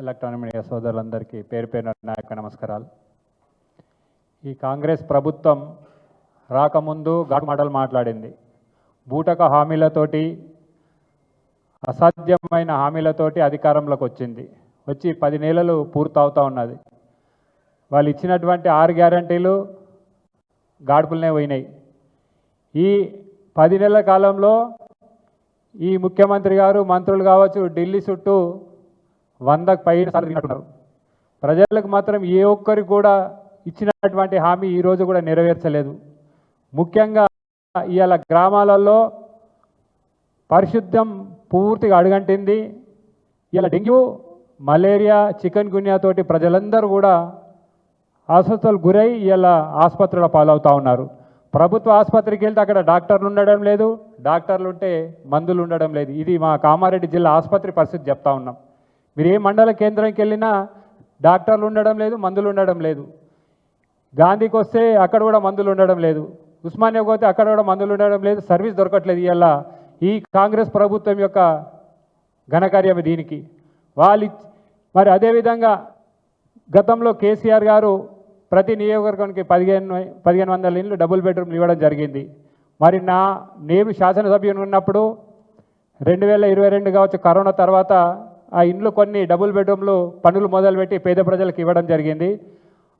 Electronic media సోదరులందరికీ పేరు పేరున నాయక నమస్కారాలు. ఈ కాంగ్రెస్ ప్రభుత్వం రాకముందు ఘాటు మాటలు మాట్లాడింది. బూటక హామీలతోటి, అసాధ్యమైన హామీలతోటి అధికారంలోకి వచ్చింది. వచ్చి 10 నెలలు పూర్తవుతూ ఉన్నది. వాళ్ళు ఇచ్చినటువంటి 6 గ్యారంటీలు గాడుపులనే పోయినాయి. ఈ 10 నెలల కాలంలో ఈ ముఖ్యమంత్రి గారు, మంత్రులు కావచ్చు, ఢిల్లీ చుట్టూ 100కు పైన సార్లు తిరిగినట్టున్నారు. ప్రజలకు మాత్రం ఏ ఒక్కరికి కూడా ఇచ్చినటువంటి హామీ ఈరోజు కూడా నెరవేర్చలేదు. ముఖ్యంగా ఇవాళ గ్రామాలలో పరిశుద్ధం పూర్తిగా అడుగంటింది. ఇలా డెంగ్యూ, మలేరియా, చికెన్ గున్యాతోటి ప్రజలందరూ కూడా అస్వస్థతలకు గురై ఇలా ఆసుపత్రుల పాలవుతూ ఉన్నారు. ప్రభుత్వ ఆసుపత్రికి వెళ్తే అక్కడ డాక్టర్లు ఉండడం లేదు, డాక్టర్లు ఉంటే మందులు ఉండడం లేదు. ఇది మా కామారెడ్డి జిల్లా ఆసుపత్రి పరిస్థితి చెప్తా ఉన్నాం. మీరు ఏ మండల కేంద్రానికి వెళ్ళినా డాక్టర్లు ఉండడం లేదు, మందులు ఉండడం లేదు. గాంధీకి వస్తే అక్కడ కూడా మందులు ఉండడం లేదు. ఉస్మానియాకి పోతే అక్కడ కూడా మందులు ఉండడం లేదు. సర్వీస్ దొరకట్లేదు. ఇలా ఈ కాంగ్రెస్ ప్రభుత్వం యొక్క ఘనకార్యం దీనికి. మరి అదేవిధంగా గతంలో కేసీఆర్ గారు ప్రతి నియోజకవర్గానికి 1500 ఇండ్లు డబుల్ బెడ్రూమ్లు ఇవ్వడం జరిగింది. మరి నేను శాసనసభ్యుని ఉన్నప్పుడు 2022 కావచ్చు, కరోనా తర్వాత ఆ ఇండ్లు కొన్ని డబుల్ బెడ్రూమ్లు పనులు మొదలుపెట్టి పేద ప్రజలకు ఇవ్వడం జరిగింది.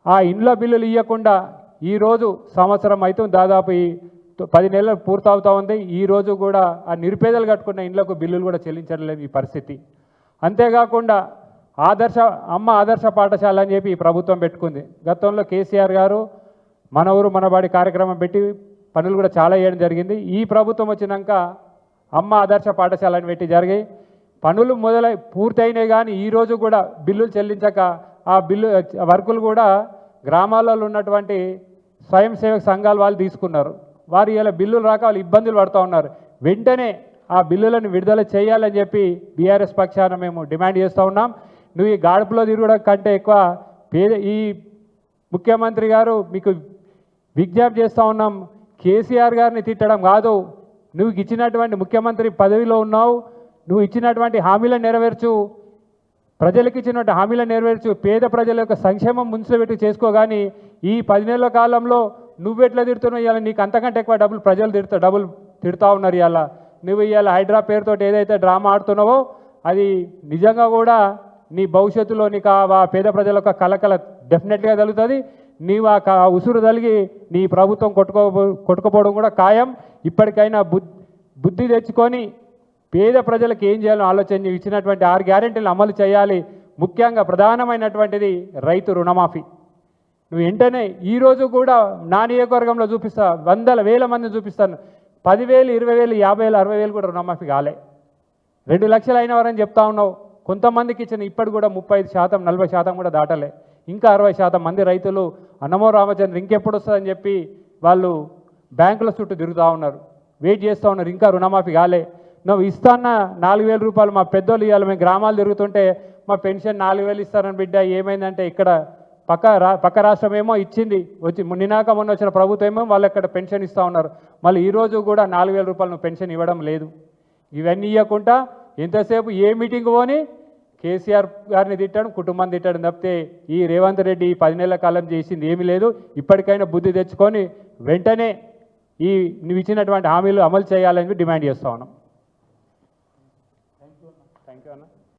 ఆ ఇండ్ల బిల్లులు ఇవ్వకుండా ఈరోజు సంవత్సరం అవుతుంది, దాదాపు 10 నెలలు పూర్తవుతూ ఉంది. ఈరోజు కూడా ఆ నిరుపేదలు కట్టుకున్న ఇండ్లకు బిల్లులు కూడా చెల్లించడం లేదు ఈ పరిస్థితి. అంతేకాకుండా ఆదర్శ పాఠశాల అని చెప్పి ఈ ప్రభుత్వం పెట్టుకుంది. గతంలో కేసీఆర్ గారు మన ఊరు మనబడి కార్యక్రమం పెట్టి పనులు కూడా చాలా చేయడం జరిగింది. ఈ ప్రభుత్వం వచ్చినాక ఆదర్శ పాఠశాల అని పెట్టి జరిగాయి. పనులు పూర్తయినాయి, కానీ ఈరోజు కూడా బిల్లులు చెల్లించక ఆ వర్కులు కూడా గ్రామాలలో ఉన్నటువంటి స్వయం సేవక సంఘాలు వాళ్ళు తీసుకున్నారు. వారు ఇలా బిల్లులు రాక వాళ్ళు ఇబ్బందులు పడుతూ ఉన్నారు. వెంటనే ఆ బిల్లులను విడుదల చేయాలని చెప్పి బీఆర్ఎస్ పక్షాన మేము డిమాండ్ చేస్తూ ఉన్నాం. నువ్వు ఈ గాడుపులో తిరగడం కంటే ఎక్కువ ఈ ముఖ్యమంత్రి గారు మీకు విజ్ఞప్తి చేస్తూ ఉన్నాం, కేసీఆర్ గారిని తిట్టడం కాదు. నువ్వు ఇచ్చినటువంటి ముఖ్యమంత్రి పదవిలో ఉన్నావు, నువ్వు ఇచ్చినటువంటి హామీలను నెరవేర్చు, ప్రజలకు ఇచ్చినటువంటి హామీలను నెరవేర్చు, పేద ప్రజల యొక్క సంక్షేమం ముందులో పెట్టి చేసుకో. కానీ ఈ 10 నెలల కాలంలో నువ్వెట్లా తిడుతున్నావు, ఇవాళ నీకు అంతకంటే ఎక్కువ ప్రజలు తిడుతూ ఉన్నారు. ఇవాళ నువ్వు ఇవాళ హైడ్రా పేరుతో ఏదైతే డ్రామా ఆడుతున్నావో అది నిజంగా కూడా నీ భవిష్యత్తులో నీకు ఆ పేద ప్రజల యొక్క కలకల డెఫినెట్గా తగులుతుంది. నీవు ఆ ఉసురు తలిగి నీ ప్రభుత్వం కొట్టుకుపోవడం కూడా ఖాయం. ఇప్పటికైనా బుద్ధి తెచ్చుకొని పేద ప్రజలకు ఏం చేయాలో ఆలోచన ఇచ్చినటువంటి 6 గ్యారెంటీలు అమలు చేయాలి. ముఖ్యంగా ప్రధానమైనటువంటిది రైతు రుణమాఫీ. నువ్వు వెంటనే ఈరోజు కూడా నా నియోజకవర్గంలో చూపిస్తా, వేల మందిని చూపిస్తాను. 10,000, 20,000, 50,000, 60,000 కూడా రుణమాఫీ కాలే. 2 లక్షలు అయిన వారని చెప్తా ఉన్నావు. కొంతమందికి ఇచ్చిన ఇప్పటి కూడా 35%, 40% కూడా దాటలే. ఇంకా 60% మంది రైతులు అన్నమో రామచంద్ర ఇంకెప్పుడు వస్తుందని చెప్పి వాళ్ళు బ్యాంకుల చుట్టూ తిరుగుతూ ఉన్నారు, వెయిట్ చేస్తూ ఉన్నారు. ఇంకా రుణమాఫీ కాలే. నువ్వు ఇస్తాన్న 4,000 రూపాయలు మా పెద్దోళ్ళు ఇవ్వాలి. మేము గ్రామాలు తిరుగుతుంటే మా పెన్షన్ 4,000 ఇస్తారని బిడ్డ. ఏమైందంటే ఇక్కడ పక్క రాష్ట్రం ఏమో ఇచ్చింది, మొన్న వచ్చిన ప్రభుత్వం ఏమో వాళ్ళు ఇక్కడ పెన్షన్ ఇస్తూ ఉన్నారు. మళ్ళీ ఈరోజు కూడా 4,000 రూపాయలు నువ్వు పెన్షన్ ఇవ్వడం లేదు. ఇవన్నీ ఇవ్వకుండా ఎంతసేపు ఏ మీటింగ్ పోని కేసీఆర్ గారిని తిట్టడం, కుటుంబాన్ని తిట్టడం తప్పితే ఈ రేవంత్ రెడ్డి 10 నెలల కాలం చేసింది ఏమీ లేదు. ఇప్పటికైనా బుద్ధి తెచ్చుకొని వెంటనే నువ్వు ఇచ్చినటువంటి హామీలు అమలు చేయాలని డిమాండ్ చేస్తూ ఉన్నాం.